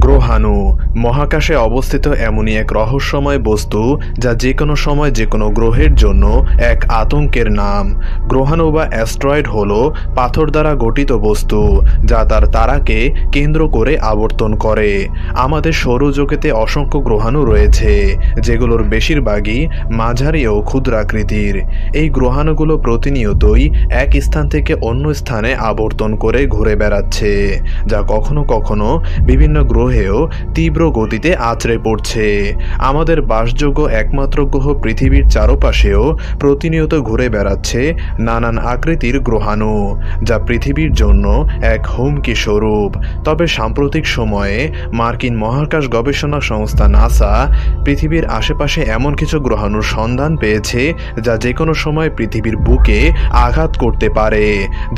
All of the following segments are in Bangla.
গ্রহাণু মহাকাশে অবস্থিত এমনই এক রহস্যময় বস্তু যা যে কোনো সময় যে কোনো গ্রহের জন্য এক আতঙ্কের নাম। গ্রহাণু বা অ্যাস্ট্রয়েড হল পাথর দ্বারা গঠিত বস্তু যা তার তারাকে কেন্দ্র করে আবর্তন করে। আমাদের সৌরজগতে অসংখ্য গ্রহাণু রয়েছে, যেগুলোর বেশিরভাগই মাঝারি ও ক্ষুদ্রাকৃতির। এই গ্রহাণুগুলো প্রতিনিয়তই এক স্থান থেকে অন্য স্থানে আবর্তন করে ঘুরে বেড়াচ্ছে, যা কখনো কখনো বিভিন্ন গ্রহেও তীব্র গতিতে আছড়ে পড়ছে। আমাদের বাসযোগ্য একমাত্র গ্রহ পৃথিবীর চারপাশেও প্রতিনিয়ত ঘুরে বেড়াচ্ছে নানান আকৃতির গ্রহাণু, যা পৃথিবীর জন্য এক হুমকি স্বরূপ। তবে সাম্প্রতিক সময়ে মার্কিন মহাকাশ গবেষণা সংস্থা নাসা পৃথিবীর আশেপাশে এমন কিছু গ্রহাণুর সন্ধান পেয়েছে যা যে কোনো সময় পৃথিবীর বুকে আঘাত করতে পারে,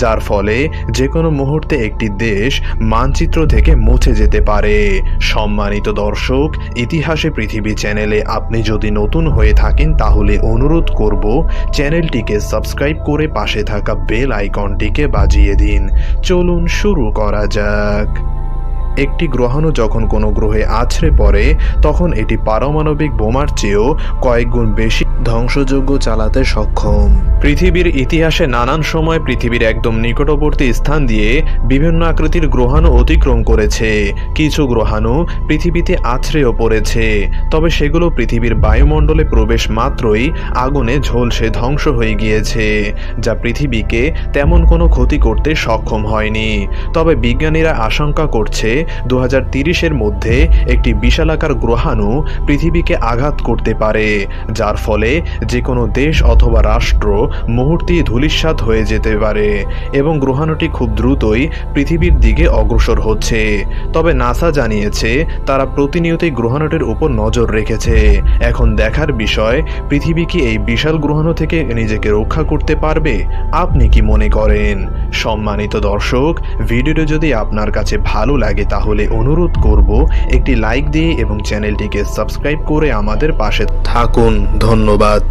যার ফলে যে কোনো মুহূর্তে একটি দেশ মানচিত্র থেকে মুছে যেতে পারে। সম্মানিত দর্শক, ইতিহাসে পৃথিবী চ্যানেলে আপনি যদি নতুন হয়ে থাকেন তাহলে অনুরোধ করব চ্যানেলটিকে সাবস্ক্রাইব করে পাশে থাকা বেল আইকনটিকে বাজিয়ে দিন। চলুন শুরু করা যাক। একটি গ্রহাণু যখন কোনো গ্রহে আছড়ে পড়ে তখন এটি পারমাণবিক বোমার চেয়েও কয়েক গুণ বেশি ধ্বংসযজ্ঞ চালাতে সক্ষম। পৃথিবীর ইতিহাসে নানান সময় পৃথিবীর একদম নিকটবর্তী স্থান দিয়ে বিভিন্ন আকৃতির গ্রহাণু অতিক্রম করেছে। কিছু গ্রহাণু পৃথিবীতে আছড়েও পড়েছে, তবে সেগুলো পৃথিবীর বায়ুমণ্ডলে প্রবেশ মাত্রই আগুনে ঝলসে ধ্বংস হয়ে গিয়েছে, যা পৃথিবীকে তেমন কোনো ক্ষতি করতে সক্ষম হয়নি। তবে বিজ্ঞানীরা আশঙ্কা করছে 2030-এর মধ্যে একটি বিশালাকার গ্রহাণু পৃথিবীকে আঘাত করতে পারে, যার ফলে যে কোনো দেশ অথবা রাষ্ট্র মুহূর্তেই ধূলিসাৎ হয়ে যেতে পারে এবং গ্রহাণুটি খুব দ্রুতই পৃথিবীর দিকে অগ্রসর হচ্ছে। তবে নাসা জানিয়েছে তারা প্রতিনিয়তই গ্রহাণুটির উপর নজর রেখেছে। এখন দেখার বিষয়, পৃথিবী কি এই বিশাল গ্রহাণু থেকে নিজেকে রক্ষা করতে পারবে? আপনি কি মনে করেন? সম্মানিত দর্শক, ভিডিওটি যদি আপনার কাছে ভালো লাগে তাহলে অনুরোধ করব একটি লাইক দিয়ে এবং চ্যানেলটিকে সাবস্ক্রাইব করে আমাদের পাশে থাকুন। ধন্যবাদ।